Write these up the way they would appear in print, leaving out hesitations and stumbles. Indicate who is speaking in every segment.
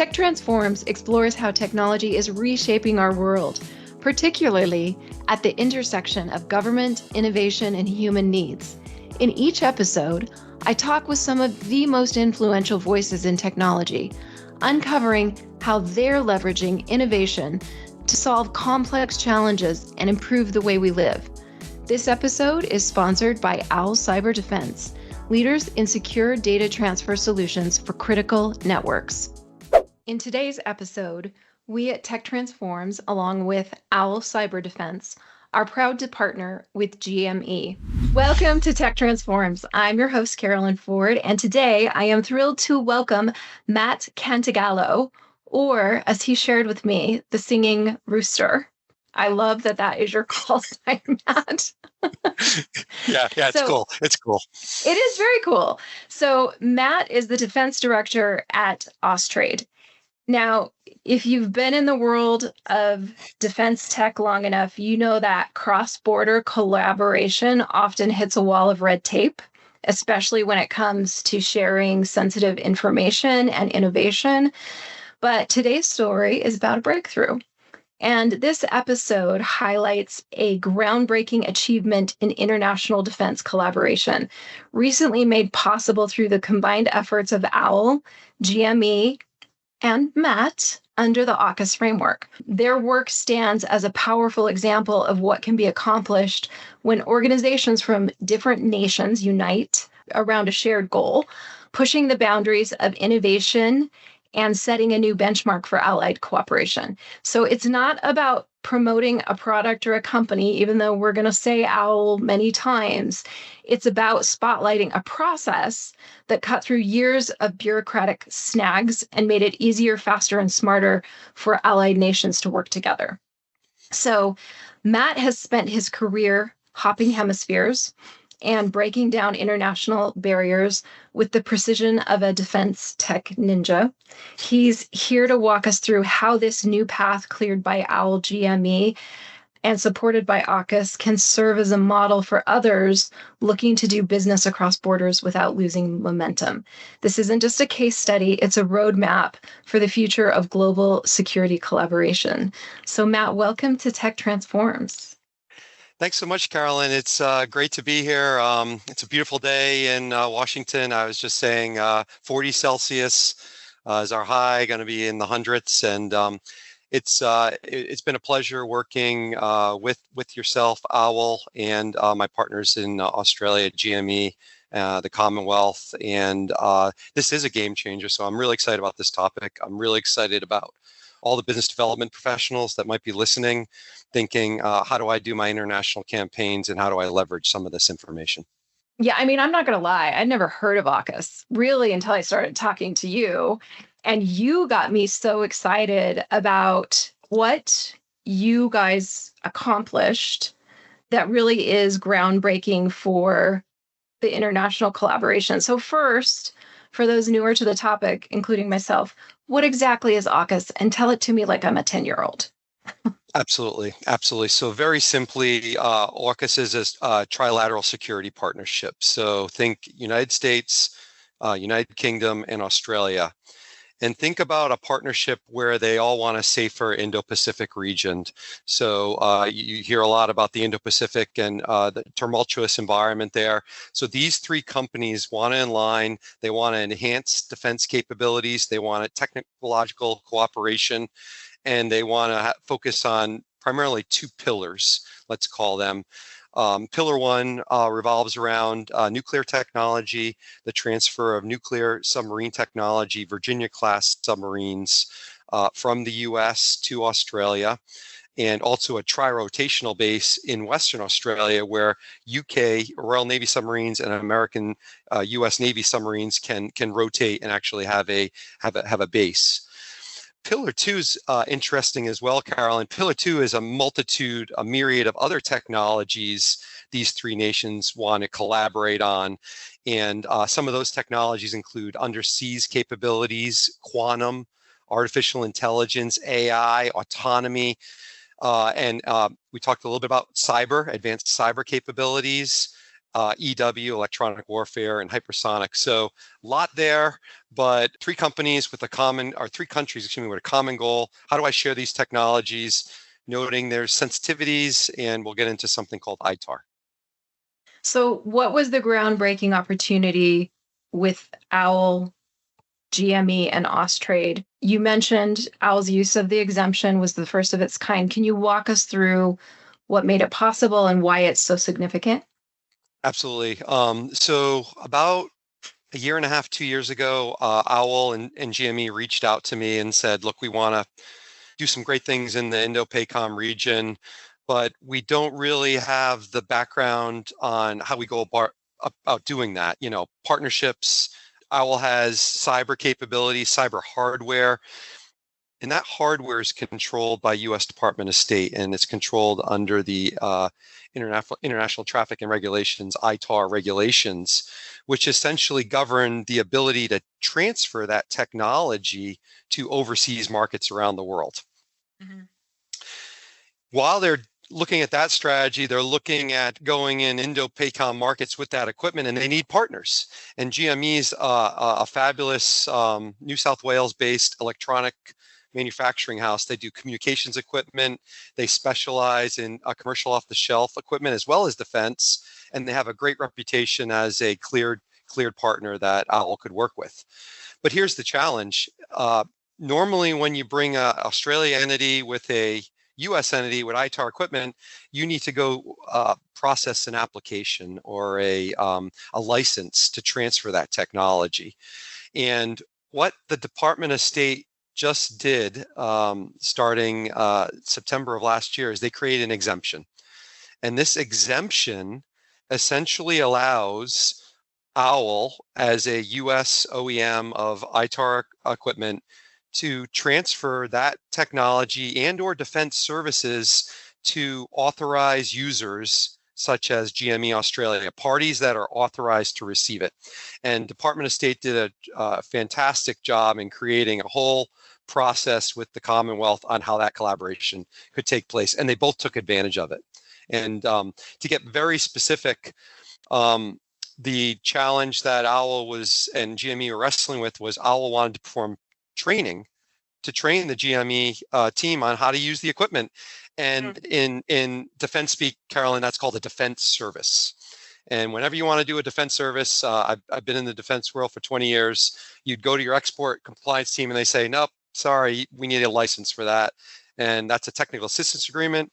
Speaker 1: Tech Transforms explores how technology is reshaping our world, particularly at the intersection of government, innovation, and human needs. In each episode, I talk with some of the most influential voices in technology, uncovering how they're leveraging innovation to solve complex challenges and improve the way we live. This episode is sponsored by OWL Cyber Defense, leaders in secure data transfer solutions for critical networks. In today's episode, we at Tech Transforms, along with OWL Cyber Defense, are proud to partner with GME. Welcome to Tech Transforms. I'm your host, Carolyn Ford, and today I am thrilled to welcome Mat Cantagallo, or as he shared with me, the singing rooster. I love that is your call sign, Matt.
Speaker 2: Yeah, it's cool. It's cool.
Speaker 1: It is very cool. So Matt is the defense director at Austrade. Now, if you've been in the world of defense tech long enough, you know that cross-border collaboration often hits a wall of red tape, especially when it comes to sharing sensitive information and innovation. But today's story is about a breakthrough. And this episode highlights a groundbreaking achievement in international defense collaboration, recently made possible through the combined efforts of OWL, GME, and Mat under the AUKUS framework. Their work stands as a powerful example of what can be accomplished when organizations from different nations unite around a shared goal, pushing the boundaries of innovation and setting a new benchmark for allied cooperation. So it's not about promoting a product or a company, even though we're going to say OWL many times. It's about spotlighting a process that cut through years of bureaucratic snags and made it easier, faster, and smarter for allied nations to work together. So Mat has spent his career hopping hemispheres and breaking down international barriers with the precision of a defense tech ninja. He's here to walk us through how this new path cleared by OWL GME and supported by AUKUS can serve as a model for others looking to do business across borders without losing momentum. This isn't just a case study, it's a roadmap for the future of global security collaboration. So Mat, welcome to Tech Transforms.
Speaker 2: Thanks so much, Carolyn. It's great to be here. It's a beautiful day in Washington. I was just saying 40 Celsius is our high, going to be in the hundreds. And it's been a pleasure working with yourself, OWL, and my partners in Australia, GME, the Commonwealth. And this is a game changer. So I'm really excited about this topic. I'm really excited about all the business development professionals that might be listening, thinking, how do I do my international campaigns and how do I leverage some of this information?
Speaker 1: Yeah, I mean, I'm not going to lie. I'd never heard of AUKUS really until I started talking to you. And you got me so excited about what you guys accomplished that really is groundbreaking for the international collaboration. So first, for those newer to the topic, including myself, what exactly is AUKUS? And tell it to me like I'm a 10-year-old.
Speaker 2: Absolutely. So very simply, AUKUS is a trilateral security partnership. So think United States, United Kingdom, and Australia. And think about a partnership where they all want a safer Indo-Pacific region. So you hear a lot about the Indo-Pacific and the tumultuous environment there. So these three companies want to align. They want to enhance defense capabilities. They want a technological cooperation. And they want to focus on primarily two pillars, let's call them. Pillar one revolves around nuclear technology, the transfer of nuclear submarine technology, Virginia-class submarines from the U.S. to Australia, and also a tri-rotational base in Western Australia where UK Royal Navy submarines and American U.S. Navy submarines can rotate and actually have a base. Pillar two is interesting as well, Carolyn. Pillar two is a myriad of other technologies these three nations want to collaborate on. And some of those technologies include underseas capabilities, quantum, artificial intelligence, AI, autonomy. And we talked a little bit about advanced cyber capabilities, EW, electronic warfare, and hypersonic. So a lot there, but three countries, excuse me, with a common goal. How do I share these technologies? Noting there's sensitivities, and we'll get into something called ITAR.
Speaker 1: So, what was the groundbreaking opportunity with OWL, GME, and Austrade? You mentioned OWL's use of the exemption was the first of its kind. Can you walk us through what made it possible and why it's so significant?
Speaker 2: Absolutely. So about a year and a half, 2 years ago, OWL and GME reached out to me and said, look, we want to do some great things in the Indo-PACOM region, but we don't really have the background on how we go about doing that. Partnerships. OWL has cyber capabilities, cyber hardware, and that hardware is controlled by U.S. Department of State, and it's controlled under the International Traffic and Regulations, ITAR regulations, which essentially govern the ability to transfer that technology to overseas markets around the world. Mm-hmm. While they're looking at that strategy, they're looking at going in Indo-PACOM markets with that equipment, and they need partners. And GME's a fabulous New South Wales-based electronic manufacturing house. They do communications equipment. They specialize in commercial off-the-shelf equipment as well as defense, and they have a great reputation as a cleared partner that OWL could work with. But here's the challenge. Normally, when you bring an Australia entity with a U.S. entity with ITAR equipment, you need to go process an application or a license to transfer that technology. And what the Department of State just did starting September of last year is they created an exemption. And this exemption essentially allows OWL as a U.S. OEM of ITAR equipment to transfer that technology and or defense services to authorized users such as GME Australia, parties that are authorized to receive it. And Department of State did a fantastic job in creating a whole process with the Commonwealth on how that collaboration could take place. And they both took advantage of it. And to get very specific, the challenge that OWL was and GME were wrestling with was OWL wanted to perform training to train the GME team on how to use the equipment. And in defense speak, Carolyn, that's called a defense service. And whenever you want to do a defense service, I've been in the defense world for 20 years, you'd go to your export compliance team and they say, nope, sorry, we need a license for that. And that's a technical assistance agreement.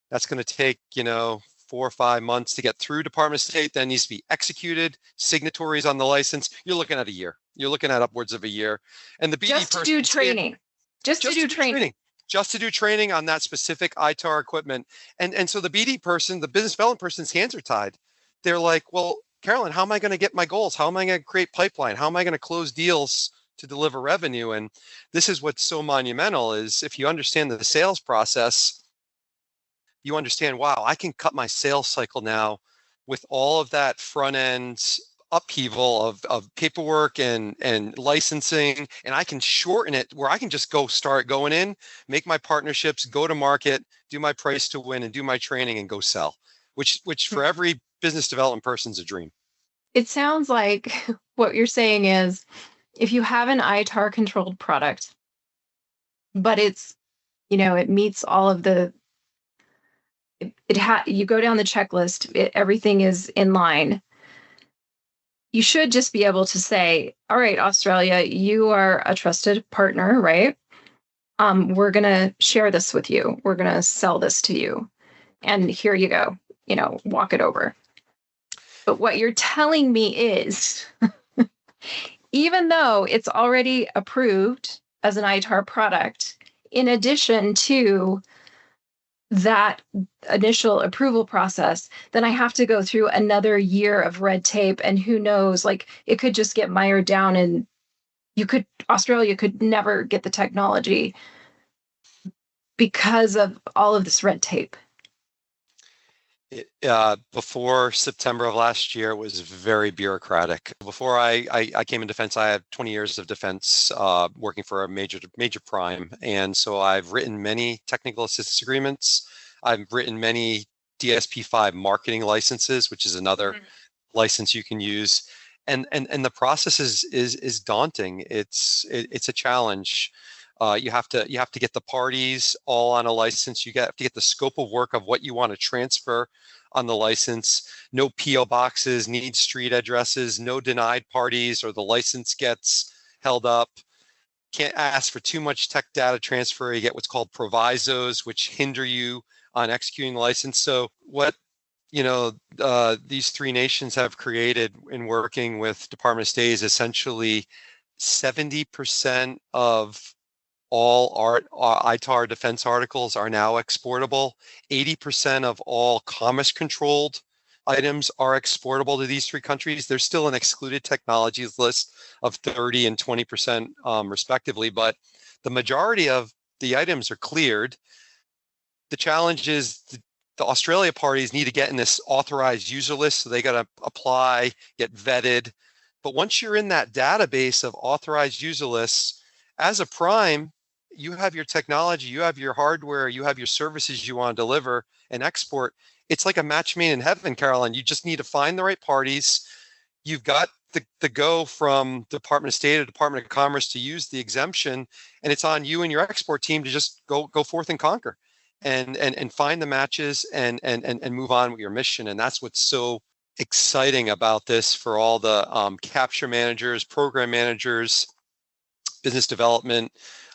Speaker 2: That's going to take, 4 or 5 months to get through Department of State, then needs to be executed, signatories on the license. You're looking at a year. You're looking at upwards of a year. And the BD
Speaker 1: just to do training. Just to do training.
Speaker 2: Just to do training on that specific ITAR equipment. And so the BD person, the business development person's hands are tied. They're like, well, Carolyn, how am I going to get my goals? How am I going to create pipeline? How am I going to close deals to deliver revenue? And this is what's so monumental is if you understand the sales process, you understand, wow, I can cut my sales cycle now with all of that front end upheaval of paperwork and licensing, and I can shorten it where I can just start going in, make my partnerships, go to market, do my price to win, and do my training and go sell, which for every business development person's a dream.
Speaker 1: It sounds like what you're saying is if you have an ITAR controlled product, but it's, it meets all of the, you go down the checklist, everything is in line. You should just be able to say, all right, Australia, you are a trusted partner, right? We're going to share this with you. We're going to sell this to you. And here you go, walk it over. But what you're telling me is, even though it's already approved as an ITAR product, in addition to that initial approval process, then I have to go through another year of red tape, and who knows, it could just get mired down and Australia could never get the technology because of all of this red tape.
Speaker 2: Before September of last year, it was very bureaucratic. Before I came in defense, I had 20 years of defense working for a major prime. And so I've written many technical assistance agreements. I've written many DSP-5 marketing licenses, which is another license you can use. And the process is daunting. It's a challenge. You have to get the parties all on a license. You have to get the scope of work of what you want to transfer on the license. No PO boxes, need street addresses, no denied parties, or the license gets held up. Can't ask for too much tech data transfer. You get what's called provisos, which hinder you on executing the license. So what these three nations have created in working with Department of State is essentially 70% of all ITAR defense articles are now exportable. 80% of all commerce controlled items are exportable to these three countries. There's still an excluded technologies list of 30 and 20% respectively, but the majority of the items are cleared. The challenge is the Australia parties need to get in this authorized user list, so they got to apply, get vetted. But once you're in that database of authorized user lists, as a prime, you have your technology, you have your hardware, you have your services you want to deliver and export. It's like a match made in heaven, Carolyn. You just need to find the right parties. You've got the go from Department of State or Department of Commerce to use the exemption, and it's on you and your export team to just go forth and conquer and find the matches and move on with your mission. And that's what's so exciting about this for all the capture managers, program managers, business development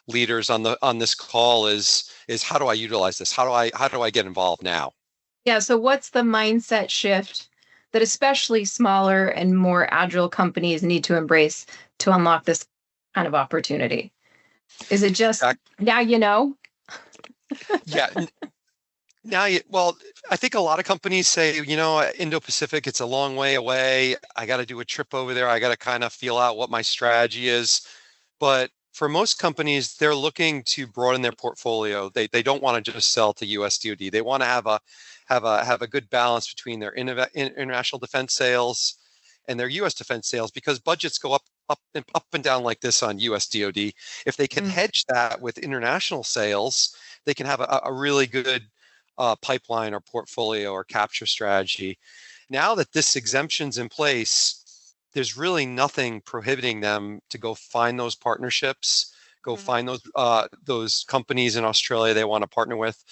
Speaker 2: leaders on this call is how do I utilize this? How do I get involved now?
Speaker 1: Yeah. So what's the mindset shift that especially smaller and more agile companies need to embrace to unlock this kind of opportunity? Is it just now you know?
Speaker 2: Yeah. Well, I think a lot of companies say, Indo-Pacific, it's a long way away. I got to do a trip over there. I got to kind of feel out what my strategy is. But for most companies, they're looking to broaden their portfolio. They don't want to just sell to US DoD. They want to have a good balance between their international defense sales and their US defense sales, because budgets go up and down like this on US DoD. If they can hedge that with international sales, they can have a really good pipeline or portfolio or capture strategy. Now that this exemption's in place, there's really nothing prohibiting them to go find those partnerships, go find those companies in Australia they want to partner with.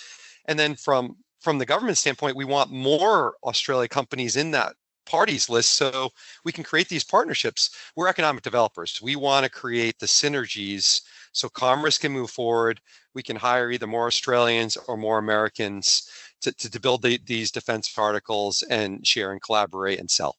Speaker 2: And then from the government standpoint, we want more Australia companies in that parties list so we can create these partnerships. We're economic developers. We want to create the synergies so commerce can move forward. We can hire either more Australians or more Americans to build these defense articles and share and collaborate and sell.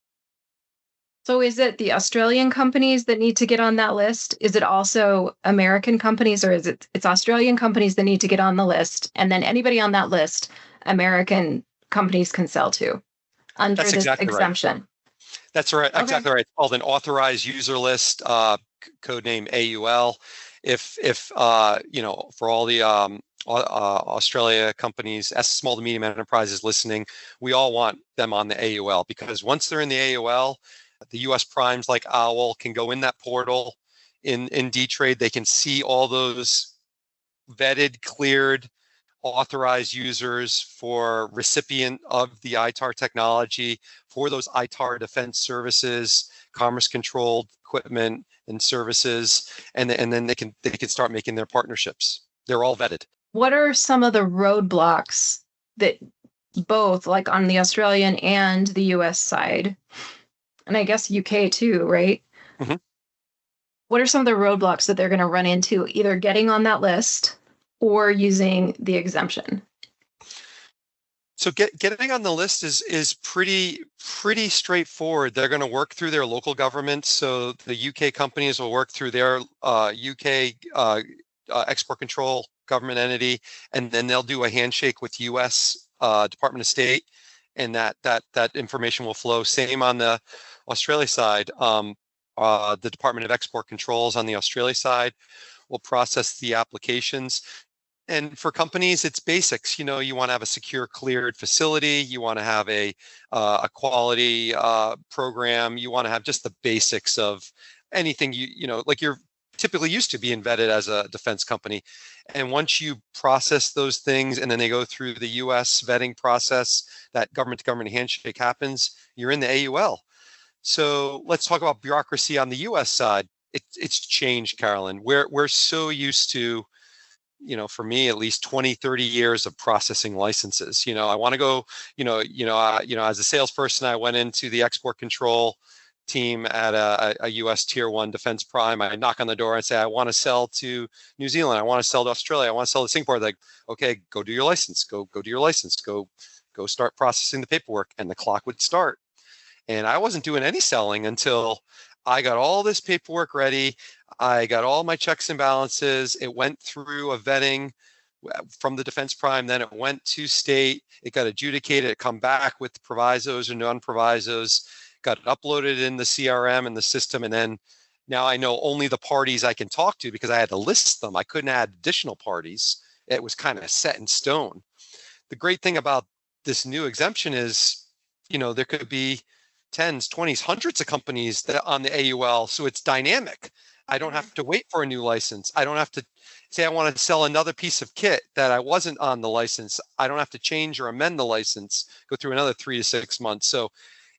Speaker 1: So is it the Australian companies that need to get on that list? Is it also American companies, or is it's Australian companies that need to get on the list, and then anybody on that list, American companies can sell to under this exemption?
Speaker 2: Right. That's right. Okay. Exactly right. It's called an authorized user list, code name AUL. If for all the Australia companies, small to medium enterprises listening, we all want them on the AUL, because once they're in the AUL, the U.S. primes like OWL can go in that portal in D-Trade. They can see all those vetted, cleared, authorized users for recipient of the ITAR technology for those ITAR defense services, commerce controlled equipment and services, and then they can start making their partnerships. They're all vetted.
Speaker 1: What are some of the roadblocks that both, like on the Australian and the US side, and I guess UK too, right?
Speaker 2: Mm-hmm.
Speaker 1: What are some of the roadblocks that they're going to run into either getting on that list or using the exemption?
Speaker 2: So getting on the list is pretty straightforward. They're going to work through their local governments. So the UK companies will work through their UK export control government entity, and then they'll do a handshake with US Department of State, and that information will flow. Same on the Australia side. The Department of Export Controls on the Australia side will process the applications. And for companies, it's basics. You want to have a secure, cleared facility. You want to have a quality program. You want to have just the basics of anything like you're typically used to being vetted as a defense company. And once you process those things, and then they go through the U.S. vetting process, that government-to-government handshake happens, you're in the AUL. So let's talk about bureaucracy on the U.S. side. It's changed, Carolyn. We're so used to, for me at least 20, 30 years of processing licenses. I want to go, as a salesperson, I went into the export control team at a US tier one defense prime. I knock on the door and say, I want to sell to New Zealand. I want to sell to Australia. I want to sell to Singapore. They're like, okay, go do your license. Go do your license. Go start processing the paperwork. And the clock would start. And I wasn't doing any selling until I got all this paperwork ready. I got all my checks and balances. It went through a vetting from the defense prime. Then it went to state. It got adjudicated. It come back with provisos or non-provisos, got uploaded in the CRM and the system. And then now I know only the parties I can talk to because I had to list them. I couldn't add additional parties. It was kind of set in stone. The great thing about this new exemption is, there could be tens, 20s, hundreds of companies that on the AUL. So it's dynamic. I don't have to wait for a new license. I don't have to say I want to sell another piece of kit that I wasn't on the license. I don't have to change or amend the license, go through another 3 to 6 months. So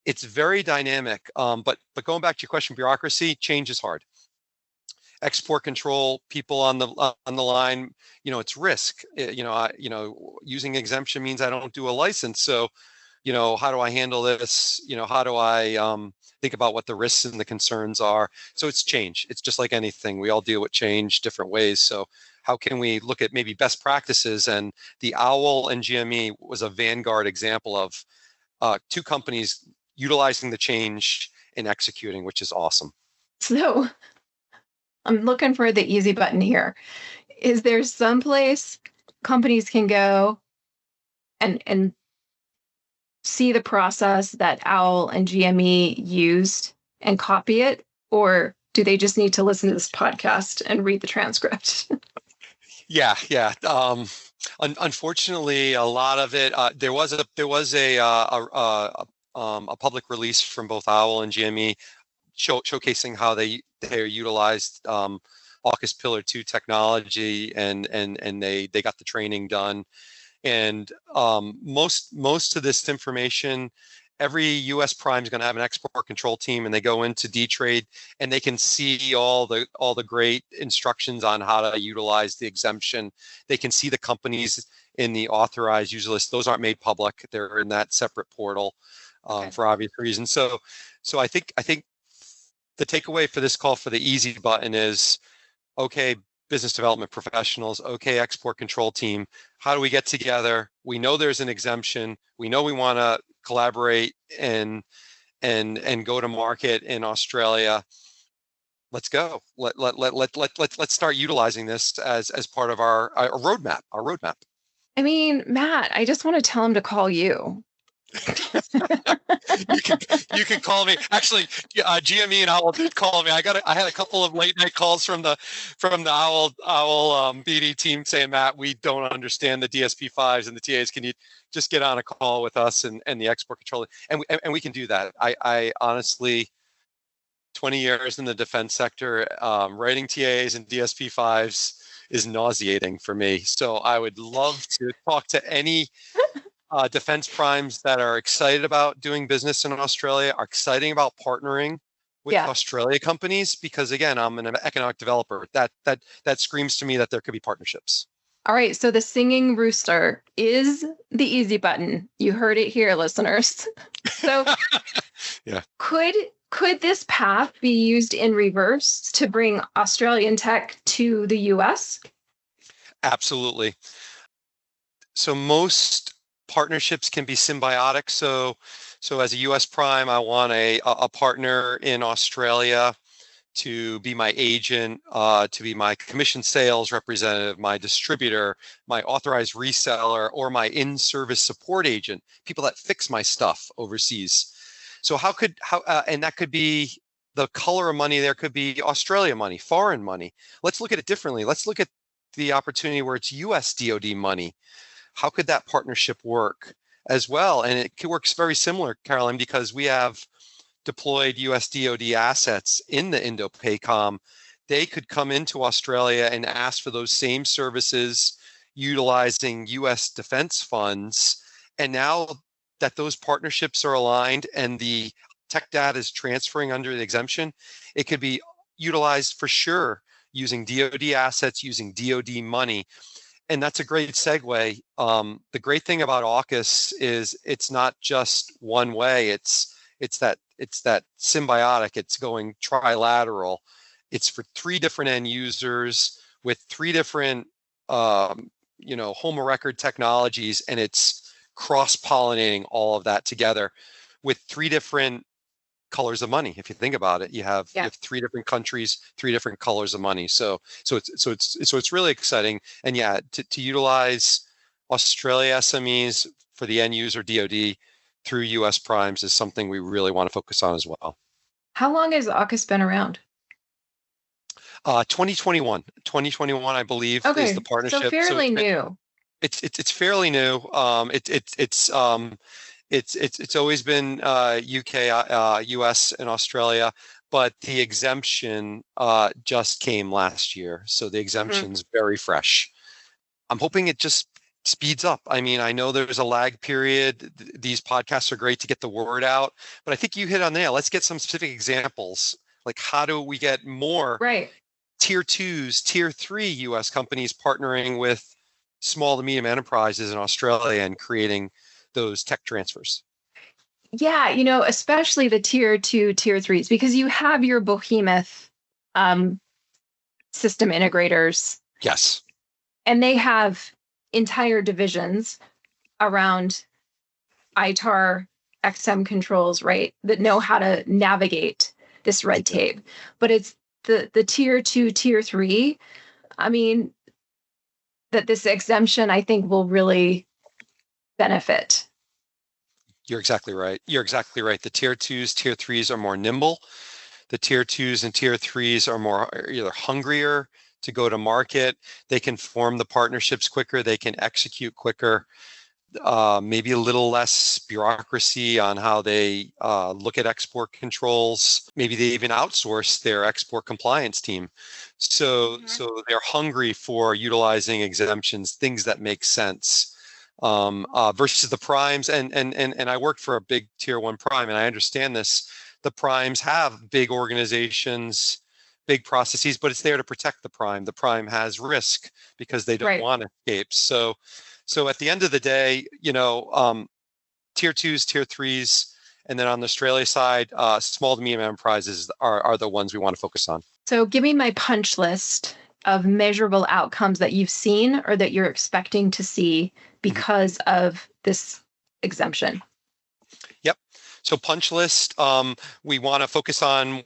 Speaker 2: it's very dynamic. But going back to your question, bureaucracy, change is hard. Export control people on the line, it's risk. Using exemption means I don't do a license. So how do I handle this? How do I think about what the risks and the concerns are? So it's change. It's just like anything. We all deal with change different ways. So how can we look at maybe best practices? And the OWL and GME was a vanguard example of two companies utilizing the change and executing, which is awesome.
Speaker 1: So I'm looking for the easy button here. Is there some place companies can go and see the process that OWL and GME used and copy it? Or do they just need to listen to this podcast and read the transcript?
Speaker 2: Yeah. Unfortunately, a lot of it. There was a public release from both OWL and GME showcasing how they utilized AUKUS Pillar 2 technology, and they got the training done. And most of this information, every U.S. prime is going to have an export control team, and they go into D-Trade and they can see all the great instructions on how to utilize the exemption. They can see the companies in the authorized user list. Those aren't made public; they're in that separate portal for obvious reasons. So I think the takeaway for this call for the easy button is, okay, business development professionals, okay, export control team, how do we get together? We know there's an exemption. We know we want to collaborate and go to market in Australia. Let's go. Let's start utilizing this as part of our roadmap.
Speaker 1: I mean, Matt, I just want to tell him to call you.
Speaker 2: You can call me. Actually, GME and OWL did call me. I had a couple of late night calls from the OWL BD team saying, Matt, we don't understand the DSP5s and the TAs. Can you just get on a call with us and the export controller? And we can do that. I honestly, 20 years in the defense sector, writing TAs and DSP5s is nauseating for me. So I would love to talk to any defense primes that are excited about doing business in Australia, are excited about partnering with Australia companies, because again, I'm an economic developer. That screams to me that there could be partnerships.
Speaker 1: All right, so the singing rooster is the easy button. You heard it here, listeners. So
Speaker 2: yeah.
Speaker 1: Could this path be used in reverse to bring Australian tech to the US?
Speaker 2: Absolutely. So most partnerships can be symbiotic. So as a US prime, I want a partner in Australia to be my agent, to be my commission sales representative, my distributor, my authorized reseller, or my in-service support agent, people that fix my stuff overseas. So and that could be the color of money. There could be Australia money, foreign money. Let's look at it differently. Let's look at the opportunity where it's US DoD money. How could that partnership work as well? And it works very similar, Carolyn, because we have deployed US DoD assets in the Indo-PACOM. They could come into Australia and ask for those same services utilizing US defense funds. And now that those partnerships are aligned and the tech data is transferring under the exemption, it could be utilized for sure using DoD assets, using DoD money. And that's a great segue. The great thing about AUKUS is it's not just one way. It's that symbiotic. It's going trilateral. It's for 3 different end users with 3 different home of record technologies, and it's cross-pollinating all of that together with 3 different colors of money. If you think about it, you have 3 different countries, 3 different colors of money. So it's really exciting. And to utilize Australia SMEs for the end user DoD through US primes is something we really want to focus on as well.
Speaker 1: How long has AUKUS been around?
Speaker 2: 2021, I believe, is the partnership.
Speaker 1: So fairly new.
Speaker 2: It's fairly new. It's always been UK, US, and Australia, but the exemption just came last year, so the exemption's very fresh. I'm hoping it just speeds up. I mean, I know there's a lag period. These podcasts are great to get the word out, but I think you hit on the nail. Let's get some specific examples. Like, how do we get more tier 2s, tier 3 US companies partnering with small to medium enterprises in Australia and creating those tech transfers?
Speaker 1: Yeah, especially the tier 2, tier 3s, because you have your behemoth system integrators.
Speaker 2: Yes.
Speaker 1: And they have entire divisions around ITAR, XM controls, right, that know how to navigate this red tape. But it's the tier 2, tier 3, I mean, that this exemption, I think, will really benefit.
Speaker 2: You're exactly right. The tier 2s, tier 3s are more nimble. The tier 2s and tier 3s are more either hungrier to go to market. They can form the partnerships quicker. They can execute quicker. Maybe a little less bureaucracy on how they look at export controls. Maybe they even outsource their export compliance team. So they're hungry for utilizing exemptions, things that make sense. Versus the primes, and I worked for a big tier 1 prime, and I understand this. The primes have big organizations, big processes, but it's there to protect the prime. The prime has risk because they don't want escapes. So at the end of the day, tier 2s, tier 3s, and then on the Australia side, small to medium enterprises are the ones we want to focus on.
Speaker 1: So give me my punch list of measurable outcomes that you've seen or that you're expecting to see because of this exemption.
Speaker 2: Yep. So punch list, we want to focus on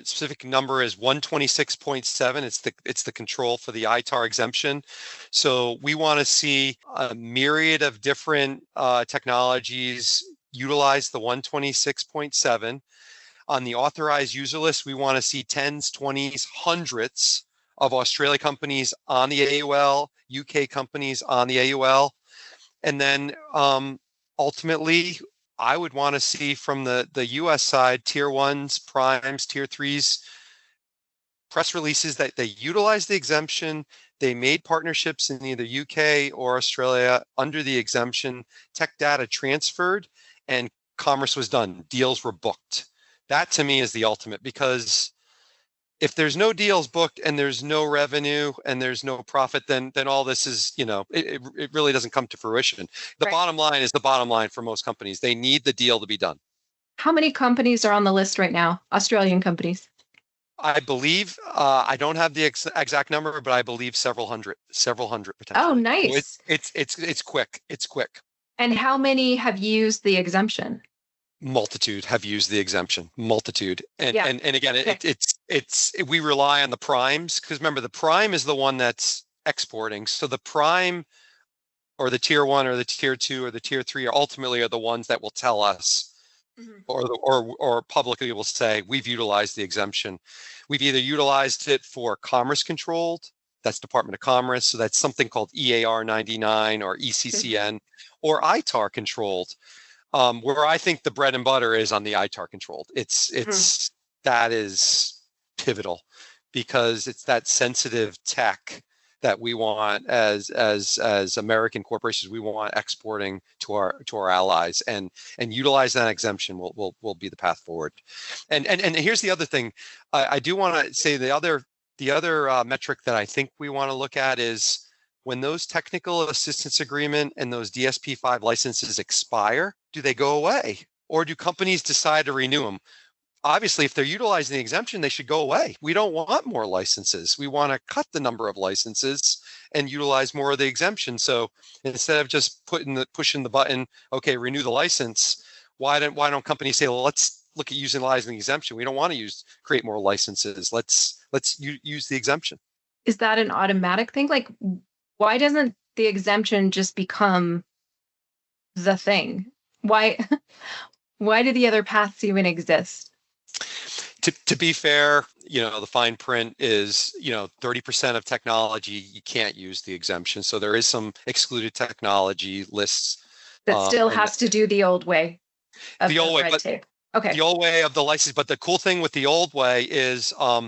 Speaker 2: specific number is 126.7. It's the control for the ITAR exemption. So we want to see a myriad of different technologies utilize the 126.7. On the authorized user list, we want to see 10s, 20s, hundreds of Australia companies on the AUL, UK companies on the AUL. And then ultimately, I would want to see from the US side, tier 1s, primes, tier 3s, press releases that they utilize the exemption. They made partnerships in either UK or Australia under the exemption, tech data transferred, and commerce was done. Deals were booked. That to me is the ultimate, because if there's no deals booked and there's no revenue and there's no profit, then all this is, it really doesn't come to fruition. The bottom line is the bottom line for most companies. They need the deal to be done.
Speaker 1: How many companies are on the list right now? Australian companies?
Speaker 2: I believe, I don't have the exact number, but I believe several hundred potentially.
Speaker 1: Oh, nice.
Speaker 2: So it's quick. It's quick.
Speaker 1: And how many have used the exemption?
Speaker 2: Multitude have used the exemption. Multitude. And again, we rely on the primes, because remember, the prime is the one that's exporting. So the prime or the tier 1 or the tier 2 or the tier 3 ultimately are the ones that will tell us, or publicly will say, we've utilized the exemption. We've either utilized it for commerce controlled, that's Department of Commerce, so that's something called EAR 99 or ECCN, or ITAR controlled. Where I think the bread and butter is on the ITAR controlled. That is pivotal, because it's that sensitive tech that we want as American corporations, we want exporting to our allies, and utilize that exemption will be the path forward. And here's the other thing. I do want to say the other metric that I think we want to look at is when those technical assistance agreement and those DSP-5 licenses expire, do they go away? Or do companies decide to renew them? Obviously, if they're utilizing the exemption, they should go away. We don't want more licenses. We want to cut the number of licenses and utilize more of the exemption. So instead of just pushing the button, okay, renew the license, why don't companies say, well, let's look at utilizing the exemption. We don't want to create more licenses. Let's use the exemption.
Speaker 1: Is that an automatic thing? Like, why doesn't the exemption just become the thing? Why do the other paths even exist?
Speaker 2: To be fair, the fine print is, 30% of technology, you can't use the exemption. So there is some excluded technology lists.
Speaker 1: That still has to do the old way of the red tape. Okay.
Speaker 2: The old way of the license. But the cool thing with the old way is our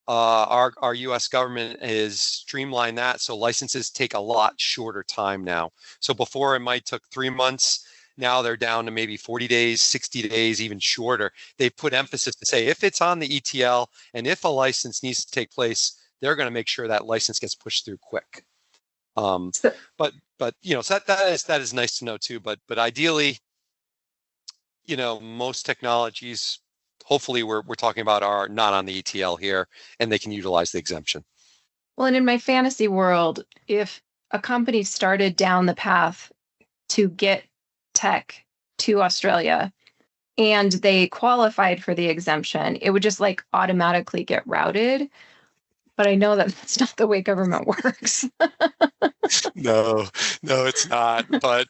Speaker 2: U.S. government has streamlined that. So licenses take a lot shorter time now. So before it might took 3 months. Now they're down to maybe 40 days, 60 days, even shorter. They put emphasis to say if it's on the ETL and if a license needs to take place, they're going to make sure that license gets pushed through quick. But so that is nice to know too. But ideally, most technologies, hopefully we're talking about, are not on the ETL here, and they can utilize the exemption.
Speaker 1: Well, and in my fantasy world, if a company started down the path to get tech to Australia and they qualified for the exemption, it would just automatically get routed. But I know that that's not the way government works.
Speaker 2: No, it's not. But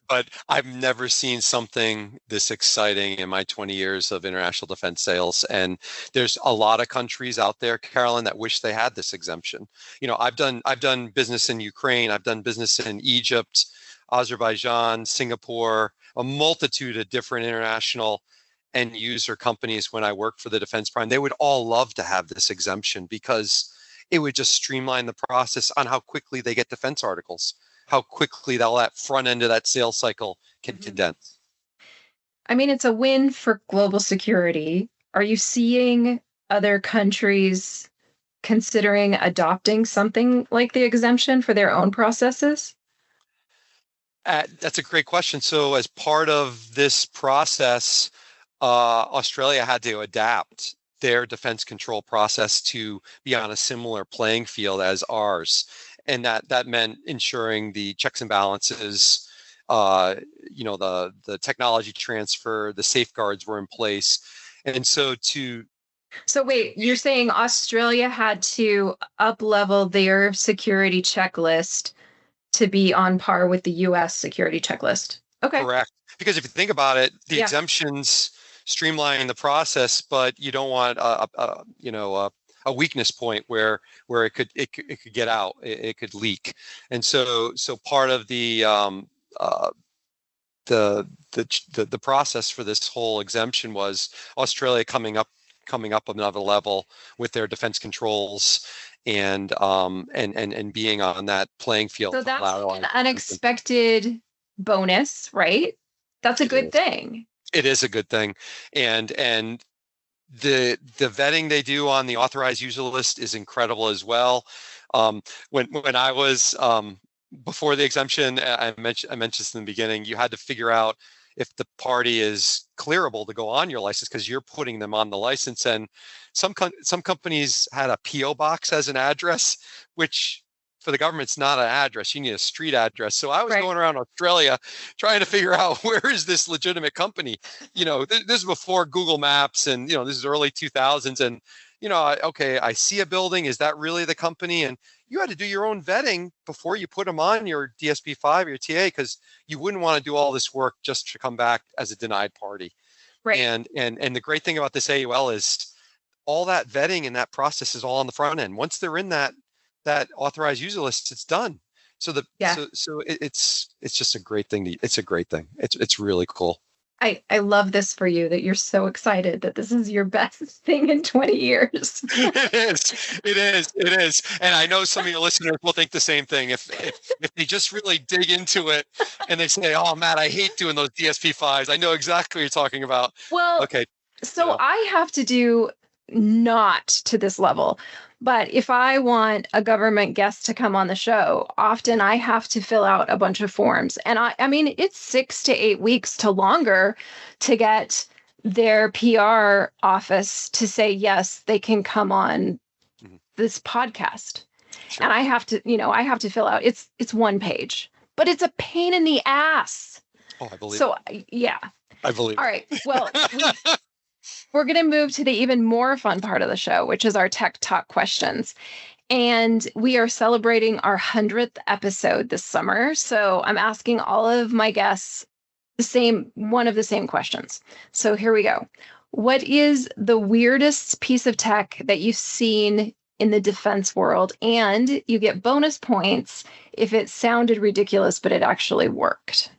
Speaker 2: I've never seen something this exciting in my 20 years of international defense sales. And there's a lot of countries out there, Carolyn, that wish they had this exemption. I've done business in Ukraine. I've done business in Egypt, Azerbaijan, Singapore, a multitude of different international end user companies. When I worked for the defense prime, they would all love to have this exemption because it would just streamline the process on how quickly they get defense articles, how quickly that front end of that sales cycle can condense.
Speaker 1: I mean, it's a win for global security. Are you seeing other countries considering adopting something like the exemption for their own processes?
Speaker 2: That's a great question. So as part of this process, Australia had to adapt their defense control process to be on a similar playing field as ours. And that meant ensuring the checks and balances, the technology transfer, the safeguards were in place. And so
Speaker 1: wait, you're saying Australia had to up-level their security checklist to be on par with the U.S. security checklist. Okay.
Speaker 2: Correct. Because if you think about it, the exemptions streamline the process, but you don't want a weakness point where it could get out, it could leak. And so part of the process for this whole exemption was Australia coming up another level with their defense controls and being on that playing field.
Speaker 1: So that's an unexpected bonus, right? That's a good thing.
Speaker 2: It is a good thing. And the vetting they do on the authorized user list is incredible as well. When I was before the exemption, I mentioned this in the beginning, you had to figure out if the party is clearable to go on your license because you're putting them on the license. And some companies had a PO box as an address, which for the government's not an address. You need a street address. So I was going around Australia trying to figure out where is this legitimate company. This is before Google Maps, and this is early 2000s. And I see a building. Is that really the company? And you had to do your own vetting before you put them on your DSP-5 or your TA, because you wouldn't want to do all this work just to come back as a denied party.
Speaker 1: Right.
Speaker 2: And the great thing about this AUL is all that vetting and that process is all on the front end. Once they're in that authorized user list, it's done. So it's just a great thing. It's a great thing. It's really cool.
Speaker 1: I love this for you, that you're so excited that this is your best thing in 20 years.
Speaker 2: It is. It is. It is. And I know some of your listeners will think the same thing. If they just really dig into it and they say, "Oh, Matt, I hate doing those DSP5s. I know exactly what you're talking about."
Speaker 1: Well,
Speaker 2: Okay. You
Speaker 1: so
Speaker 2: know.
Speaker 1: I have to do not to this level, but if I want a government guest to come on the show, often I have to fill out a bunch of forms. And I mean, it's 6 to 8 weeks to longer to get their PR office to say, yes, they can come on
Speaker 2: Mhm.
Speaker 1: this podcast.
Speaker 2: Sure.
Speaker 1: And I have to, I have to fill out, it's one page, but it's a pain in the ass.
Speaker 2: Oh, I believe it.
Speaker 1: So yeah.
Speaker 2: I believe
Speaker 1: All
Speaker 2: it.
Speaker 1: right. Well, we're going to move to the even more fun part of the show, which is our tech talk questions. And we are celebrating our 100th episode this summer. So I'm asking all of my guests one of the same questions. So here we go. What is the weirdest piece of tech that you've seen in the defense world? And you get bonus points if it sounded ridiculous, but it actually worked.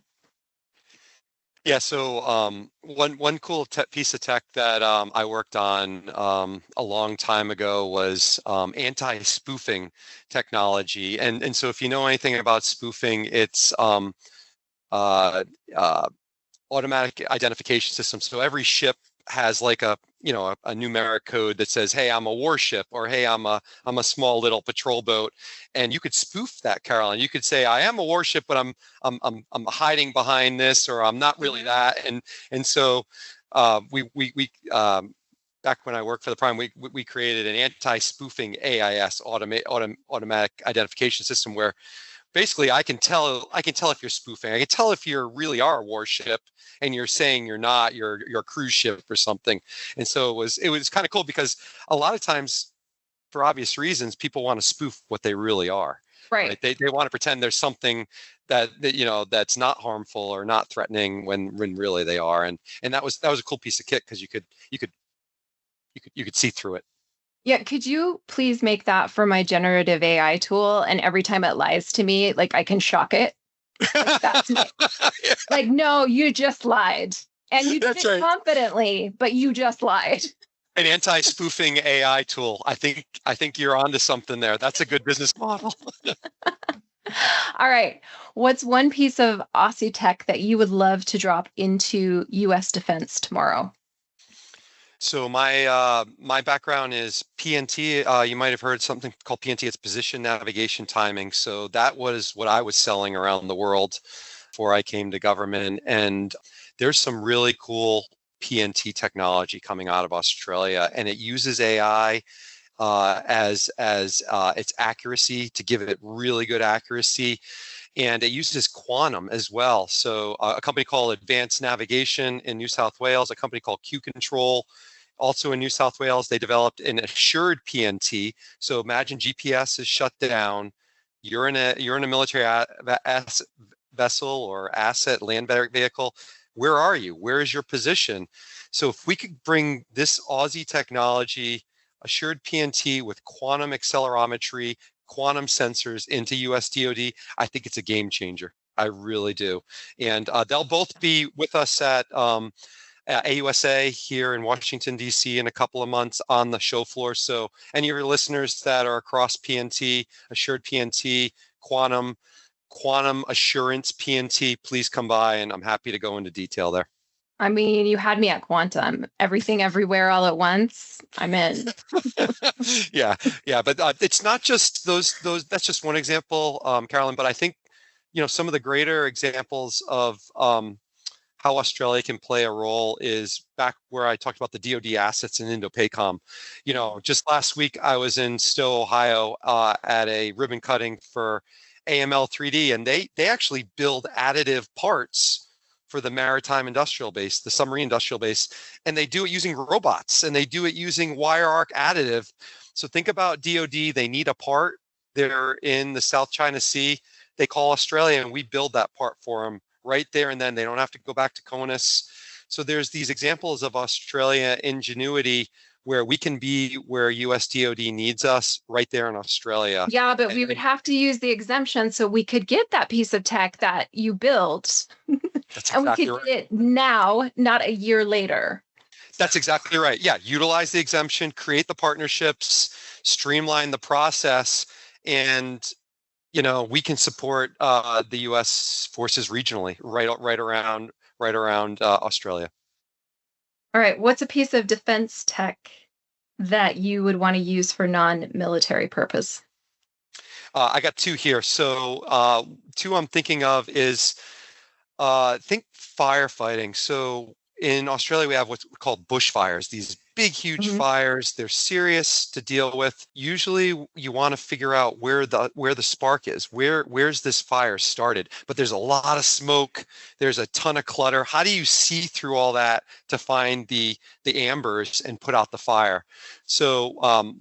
Speaker 2: Yeah, so one cool piece of tech that I worked on a long time ago was anti-spoofing technology, and so if you know anything about spoofing, it's uh, uh, automatic identification system. So every ship has like a numeric code that says, "Hey, I'm a warship," or "Hey, I'm a small little patrol boat," and you could spoof that, Carolyn. You could say, "I am a warship, but I'm hiding behind this," or "I'm not really that," and so we back when I worked for the Prime, we created an anti-spoofing AIS automatic identification system where basically I can tell if you're spoofing. I can tell if you really are a warship and you're saying you're not, you're a cruise ship or something. And so it was kind of cool because a lot of times, for obvious reasons, people want to spoof what they really are.
Speaker 1: Right.
Speaker 2: Right? They want to pretend there's something that's not harmful or not threatening when really they are. And that was a cool piece of kit because you could see through it.
Speaker 1: Yeah, could you please make that for my generative AI tool? And every time it lies to me, like I can shock it. Like that's my like, no, you just lied. And you did
Speaker 2: That's
Speaker 1: it
Speaker 2: right.
Speaker 1: confidently, but you just lied.
Speaker 2: An anti-spoofing AI tool. I think you're onto something there. That's a good business model.
Speaker 1: All right. What's one piece of Aussie tech that you would love to drop into US defense tomorrow?
Speaker 2: So my background is PNT. You might have heard something called PNT. It's position navigation timing. So that was what I was selling around the world before I came to government. And there's some really cool PNT technology coming out of Australia, and it uses AI as its accuracy to give it really good accuracy, and it uses quantum as well. So a company called Advanced Navigation in New South Wales, a company called Q Control, also in New South Wales, they developed an assured PNT. So imagine GPS is shut down. You're in a military vessel or asset land vehicle. Where are you? Where is your position? So if we could bring this Aussie technology, assured PNT with quantum accelerometry, quantum sensors into US DoD, I think it's a game changer. I really do. And they'll both be with us at AUSA here in Washington, D.C. in a couple of months on the show floor. So any of your listeners that are across PNT, assured PNT, quantum assurance PNT, please come by, and I'm happy to go into detail there.
Speaker 1: I mean, you had me at quantum. Everything everywhere all at once. I'm in.
Speaker 2: Yeah, yeah, but it's not just those. That's just one example, Carolyn. But I think some of the greater examples of how Australia can play a role is back where I talked about the DoD assets in Indo-PACOM. Just last week I was in Stowe, Ohio, at a ribbon cutting for AML 3D, and they actually build additive parts for the maritime industrial base, the submarine industrial base, and they do it using robots, and they do it using wire arc additive. So think about DoD, they need a part. They're in the South China Sea. They call Australia, and we build that part for them right there and then. They don't have to go back to CONUS. So there's these examples of Australia ingenuity where we can be where US DoD needs us right there in Australia.
Speaker 1: Yeah, but we would have to use the exemption so we could get that piece of tech that you built.
Speaker 2: That's
Speaker 1: And we
Speaker 2: exactly
Speaker 1: could
Speaker 2: right.
Speaker 1: get it now, not a year later.
Speaker 2: That's exactly right. Yeah, utilize the exemption, create the partnerships, streamline the process, and we can support the U.S. forces regionally, right around Australia.
Speaker 1: All right. What's a piece of defense tech that you would want to use for non-military purpose?
Speaker 2: I got two here. So two I'm thinking of is think firefighting. So in Australia, we have what's called bushfires, these big, huge
Speaker 1: Mhm.
Speaker 2: fires. They're serious to deal with. Usually you want to figure out where the spark is. Where's this fire started? But there's a lot of smoke. There's a ton of clutter. How do you see through all that to find the ambers and put out the fire? So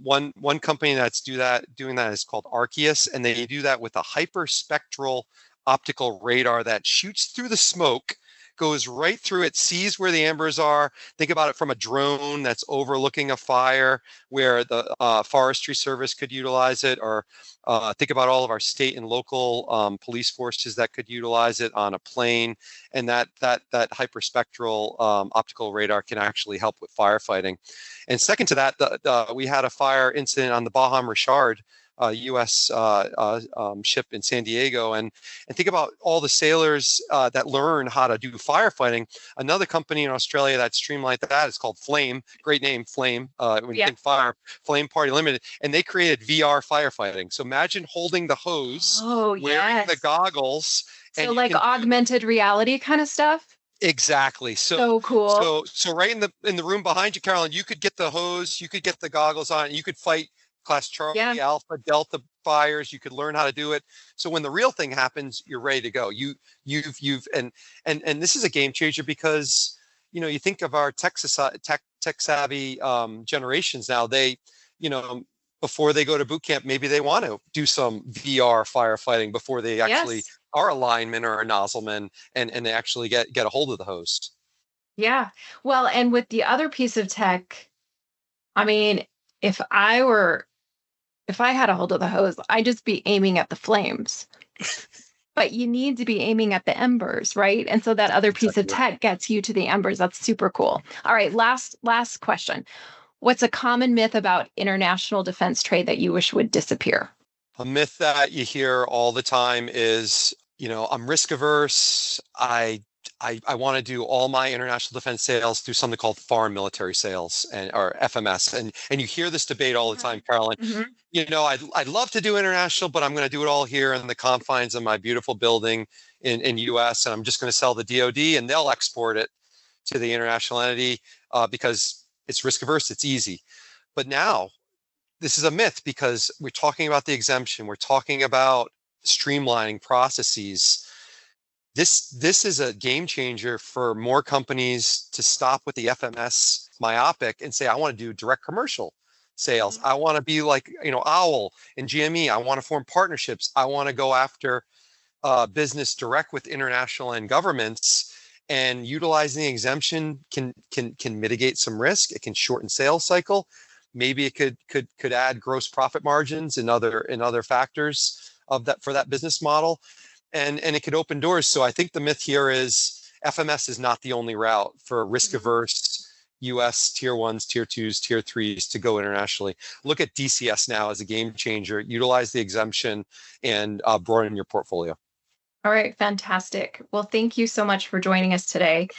Speaker 2: one company that's doing that is called AUKUS, and they do that with a hyperspectral optical radar that shoots through the smoke, goes right through it, sees where the ambers are. Think about it from a drone that's overlooking a fire where the forestry service could utilize it, or think about all of our state and local police forces that could utilize it on a plane. And that hyperspectral optical radar can actually help with firefighting. And second to that, we had a fire incident on the Baham Richard U.S. Ship in San Diego, and think about all the sailors that learn how to do firefighting. Another company in Australia that streamlined that is called Flame. Great name, Flame. When you
Speaker 1: Yeah.
Speaker 2: think fire, Flame Party Limited, and they created VR firefighting. So imagine holding the hose,
Speaker 1: Oh,
Speaker 2: wearing the
Speaker 1: yes.
Speaker 2: goggles,
Speaker 1: So
Speaker 2: and you
Speaker 1: like
Speaker 2: can
Speaker 1: augmented reality kind of stuff?
Speaker 2: exactly. So
Speaker 1: So cool.
Speaker 2: so right in the room behind you, Carolyn, you could get the hose, you could get the goggles on, and you could fight Class
Speaker 1: Yeah.
Speaker 2: Charlie, Alpha, Delta fires. You could learn how to do it. So when the real thing happens, you're ready to go. You've and this is a game changer because you think of our tech savvy generations now. They you know before they go to boot camp, maybe they want to do some VR firefighting before they actually
Speaker 1: Yes.
Speaker 2: are a lineman or a nozzleman, and they actually get a hold of the hose.
Speaker 1: Yeah. Well, and with the other piece of tech, I mean, if I were if I had a hold of the hose, I'd just be aiming at the flames. But you need to be aiming at the embers, right? And so that other piece of
Speaker 2: Exactly.
Speaker 1: tech gets you to the embers. That's super cool. All right, last question. What's a common myth about international defense trade that you wish would disappear?
Speaker 2: A myth that you hear all the time is, I'm risk averse. I want to do all my international defense sales through something called foreign military sales or FMS. And you hear this debate all the time, Carolyn.
Speaker 1: Mm-hmm.
Speaker 2: I'd love to do international, but I'm going to do it all here in the confines of my beautiful building in US, and I'm just going to sell the DoD, and they'll export it to the international entity because it's risk averse, it's easy. But now this is a myth because we're talking about the exemption, we're talking about streamlining processes. This is a game changer for more companies to stop with the FMS myopic and say, I want to do direct commercial sales.
Speaker 1: Mm-hmm.
Speaker 2: I want to be like, Owl and GME. I want to form partnerships. I want to go after business direct with international and governments. And utilizing the exemption can mitigate some risk. It can shorten sales cycle. Maybe it could add gross profit margins and other factors of that for that business model, and it could open doors. So I think the myth here is FMS is not the only route for risk
Speaker 1: Mm-hmm.
Speaker 2: averse US tier ones, tier twos, tier threes to go internationally. Look at DCS now as a game changer. Utilize the exemption and broaden your portfolio.
Speaker 1: All right, fantastic. Well, thank you so much for joining us today.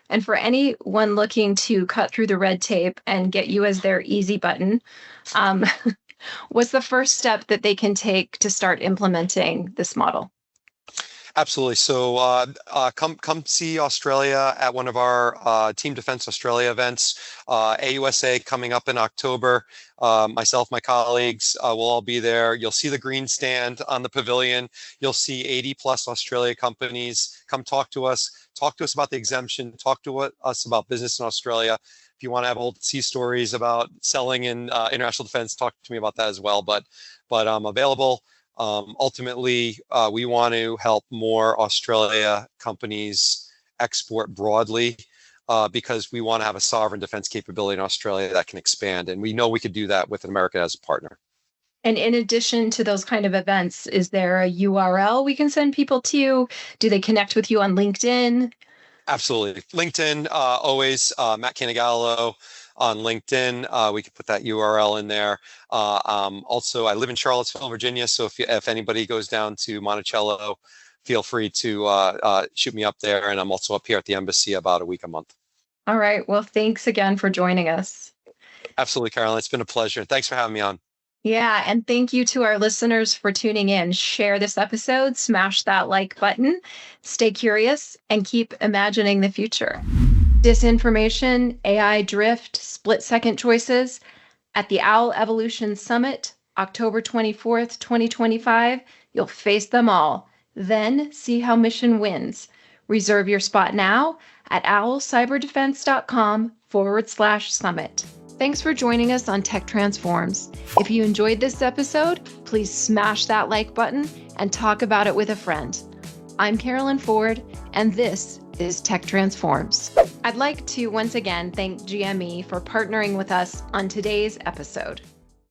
Speaker 1: And for anyone looking to cut through the red tape and get you as their easy button, um, what's the first step that they can take to start implementing this model?
Speaker 2: Absolutely. So come see Australia at one of our Team Defense Australia events. AUSA coming up in October. Myself, my colleagues will all be there. You'll see the green stand on the pavilion. You'll see 80 plus Australia companies. Come talk to us. Talk to us about the exemption. Talk to us about business in Australia. If you want to have old sea stories about selling in international defense, talk to me about that as well. But I'm available. Ultimately, we want to help more Australia companies export broadly because we want to have a sovereign defense capability in Australia that can expand. And we know we could do that with America as a partner.
Speaker 1: And in addition to those kind of events, is there a URL we can send people to? Do they connect with you on LinkedIn?
Speaker 2: Absolutely. LinkedIn, always Mat Cantagallo on LinkedIn. We could put that URL in there. Also, I live in Charlottesville, Virginia. So if anybody goes down to Monticello, feel free to shoot me up there. And I'm also up here at the embassy about a week a month.
Speaker 1: All right. Well, thanks again for joining us.
Speaker 2: Absolutely, Carolyn. It's been a pleasure. Thanks for having me on.
Speaker 1: Yeah, and thank you to our listeners for tuning in. Share this episode, smash that like button, stay curious, and keep imagining the future. Disinformation, AI drift, split-second choices. At the Owl Evolution Summit, October 24th, 2025, you'll face them all. Then see how mission wins. Reserve your spot now at owlcyberdefense.com/summit. Thanks for joining us on Tech Transforms. If you enjoyed this episode, please smash that like button and talk about it with a friend. I'm Carolyn Ford, and this is Tech Transforms. I'd like to once again thank GME for partnering with us on today's episode.